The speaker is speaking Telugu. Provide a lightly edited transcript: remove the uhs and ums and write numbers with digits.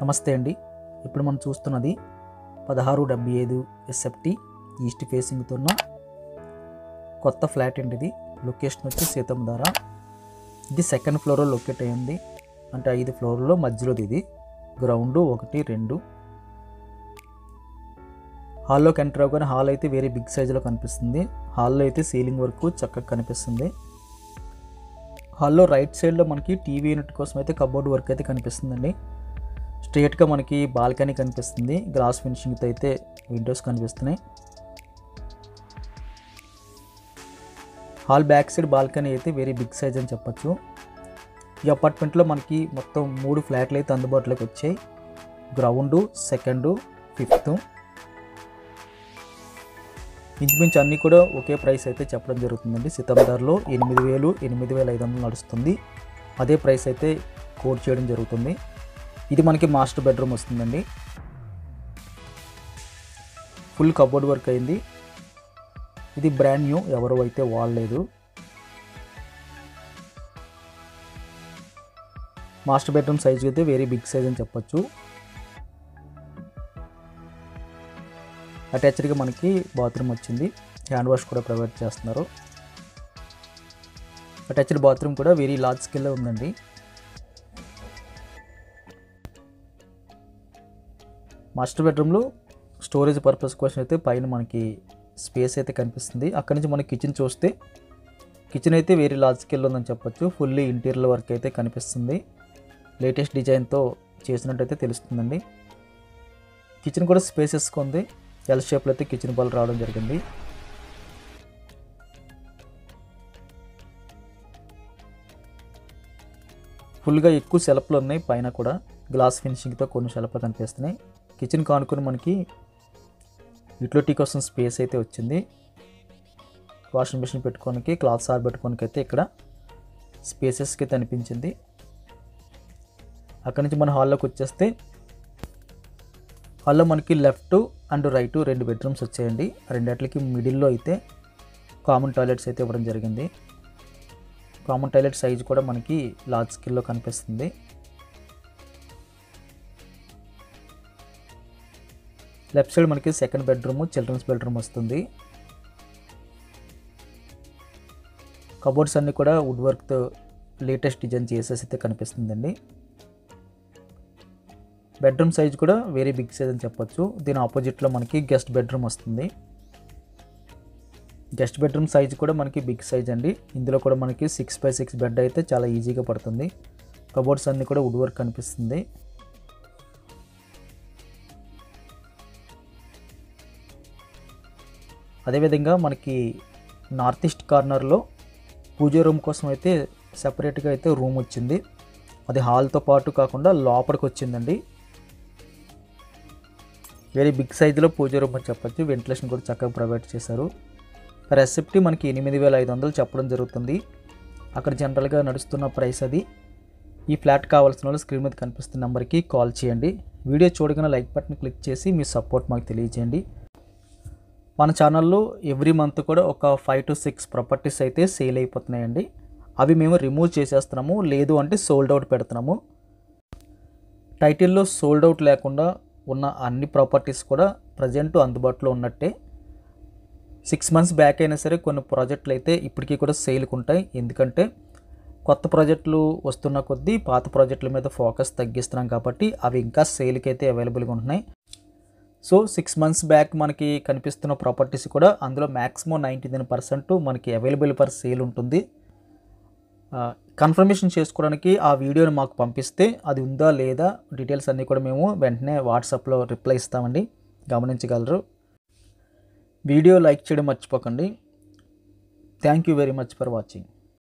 నమస్తే అండి. ఇప్పుడు మనం చూస్తున్నది 1675 ఎస్ఎఫ్టీ ఈస్ట్ ఫేసింగ్తో ఉన్న కొత్త ఫ్లాట్ అండి. ఇది లొకేషన్ వచ్చి సీతంధార. ఇది సెకండ్ ఫ్లోర్లో లొకేట్ అయ్యింది. అంటే 5 ఫ్లోర్లో మధ్యలోది. ఇది గ్రౌండ్ 1, 2. హాల్లోకి ఎంటర్ అవ్వగానే హాల్ అయితే వెరీ బిగ్ సైజులో కనిపిస్తుంది. హాల్లో అయితే సీలింగ్ వరకు చక్కగా కనిపిస్తుంది. హాల్లో రైట్ సైడ్లో మనకి టీవీ యూనిట్ కోసం అయితే కబోర్డ్ వర్క్ అయితే కనిపిస్తుందండి. స్ట్రేట్గా మనకి బాల్కనీ కనిపిస్తుంది. గ్లాస్ ఫినిషింగ్తో అయితే విండోస్ కనిపిస్తున్నాయి. హాల్ బ్యాక్ సైడ్ బాల్కనీ అయితే వెరీ బిగ్ సైజ్ అని చెప్పొచ్చు. ఈ అపార్ట్మెంట్లో మనకి మొత్తం 3 ఫ్లాట్లు అయితే అందుబాటులోకి వచ్చాయి. Ground, second, 5th. ఇంచుమించు అన్నీ కూడా ఒకే ప్రైస్ అయితే చెప్పడం జరుగుతుందండి. సీతంధారలో 8,000, 8,500 నడుస్తుంది. అదే ప్రైస్ అయితే కోట్ చేయడం జరుగుతుంది. ఇది మనకి మాస్టర్ బెడ్రూమ్ వస్తుందండి. ఫుల్ కబోర్డ్ వర్క్ అయింది. ఇది బ్రాండ్ న్యూ, ఎవరు అయితే వాడలేదు. మాస్టర్ బెడ్రూమ్ సైజ్ అయితే వెరీ బిగ్ సైజ్ అని చెప్పొచ్చు. అటాచ్డ్గా మనకి బాత్రూమ్ వచ్చింది. హ్యాండ్ వాష్ కూడా ప్రొవైడ్ చేస్తున్నారు. అటాచ్డ్ బాత్రూమ్ కూడా వెరీ లార్జ్ స్కేల్లో ఉందండి. మాస్టర్ బెడ్రూమ్లో స్టోరేజ్ పర్పస్ కోసం అయితే పైన మనకి స్పేస్ అయితే కనిపిస్తుంది. అక్కడి నుంచి మనకి కిచెన్ చూస్తే కిచెన్ అయితే వెరీ లార్జ్ స్కేల్లో ఉందని చెప్పొచ్చు. ఫుల్లీ ఇంటీరియర్ వర్క్ అయితే కనిపిస్తుంది. లేటెస్ట్ డిజైన్తో చేసినట్టయితే తెలుస్తుందండి. కిచెన్ కూడా స్పేసెస్గా ఉంది. ఎల్ షేప్లో అయితే కిచెన్ బాల్ రావడం జరిగింది. ఫుల్గా ఎక్కువ షెల్ఫ్లు ఉన్నాయి. పైన కూడా గ్లాస్ ఫినిషింగ్తో కొన్ని షెల్ఫ్లు కనిపిస్తున్నాయి. కిచెన్ కానుకొని మనకి యూటిలిటీ కోసం స్పేస్ అయితే వచ్చింది. వాషింగ్ మిషన్ పెట్టుకోనికి, క్లాత్స్ ఆరబెట్టుకోనికి అయితే ఇక్కడ స్పేసెస్కి అయితే అనిపించింది. అక్కడి నుంచి మన హాల్లోకి వచ్చేస్తే హాల్లో మనకి లెఫ్ట్ అండ్ రైట్ 2 బెడ్రూమ్స్ వచ్చాయండి. రెండిట్లకి మిడిల్లో అయితే కామన్ టాయిలెట్స్ అయితే ఇవ్వడం జరిగింది. కామన్ టాయిలెట్ సైజ్ కూడా మనకి లార్జ్ స్కేల్లో కనిపిస్తుంది. లెఫ్ట్ సైడ్ మనకి సెకండ్ బెడ్రూమ్, చిల్డ్రన్స్ బెడ్రూమ్ వస్తుంది. కబోర్డ్స్ అన్నీ కూడా వుడ్ వర్క్తో లేటెస్ట్ డిజైన్ చేసేసి అయితే కనిపిస్తుందండి. బెడ్రూమ్ సైజ్ కూడా వెరీ బిగ్ సైజ్ అని చెప్పొచ్చు. దీని ఆపోజిట్లో మనకి గెస్ట్ బెడ్రూమ్ వస్తుంది. గెస్ట్ బెడ్రూమ్ సైజ్ కూడా మనకి బిగ్ సైజ్ అండి. ఇందులో కూడా మనకి 6x6 బెడ్ అయితే చాలా ఈజీగా పడుతుంది. కబోర్డ్స్ అన్నీ కూడా వుడ్ వర్క్ కనిపిస్తుంది. అదేవిధంగా మనకి నార్త్ ఈస్ట్ కార్నర్లో పూజ రూమ్ కోసం అయితే సెపరేట్గా అయితే రూమ్ వచ్చింది. అది హాల్తో పాటు కాకుండా లోపలికి వచ్చిందండి. వెరీ బిగ్ సైజులో పూజ రూమ్ అని చెప్పచ్చు. వెంటిలేషన్ కూడా చక్కగా ప్రొవైడ్ చేశారు. పర్ ఎస్ఎఫ్టీ మనకి 8,500 చెప్పడం జరుగుతుంది. అక్కడ జనరల్గా నడుస్తున్న ప్రైస్ అది. ఈ ఫ్లాట్ కావాల్సిన వాళ్ళు స్క్రీన్ మీద కనిపిస్తున్న నెంబర్కి కాల్ చేయండి. వీడియో చూడగానే లైక్ బటన్ క్లిక్ చేసి మీ సపోర్ట్ మాకు తెలియజేయండి. మన ఛానల్లో ఎవ్రీ మంత్ కూడా ఒక 5 to 6 ప్రాపర్టీస్ అయితే సేల్ అయిపోతున్నాయండి. అవి మేము రిమూవ్ చేసేస్తున్నాము, లేదు అంటే సోల్డ్ అవుట్ పెడుతున్నాము. టైటిల్లో సోల్డ్ అవుట్ లేకుండా ఉన్న అన్ని ప్రాపర్టీస్ కూడా ప్రజెంట్ అందుబాటులో ఉన్నట్టే. 6 months బ్యాక్ అయినా సరే కొన్ని ప్రాజెక్టులు అయితే ఇప్పటికీ కూడా సేల్కి ఉంటాయి. ఎందుకంటే కొత్త ప్రాజెక్టులు వస్తున్న కొద్దీ పాత ప్రాజెక్టుల మీద ఫోకస్ తగ్గిస్తున్నాం కాబట్టి అవి ఇంకా సేల్కి అయితే అవైలబుల్గా ఉంటున్నాయి. సో 6 months బ్యాక్ మనకి కనిపిస్తున్న ప్రాపర్టీస్ కూడా అందులో మ్యాక్సిమం 99% మనకి అవైలబుల్ ఫర్ సేల్ ఉంటుంది. కన్ఫర్మేషన్ చేసుకోవడానికి ఆ వీడియోని మాకు పంపిస్తే అది ఉందా లేదా డీటెయిల్స్ అన్నీ కూడా మేము వెంటనే వాట్సాప్లో రిప్లై ఇస్తామండి, గమనించగలరు. వీడియో లైక్ చేయడం మర్చిపోకండి. Thank you very much for watching.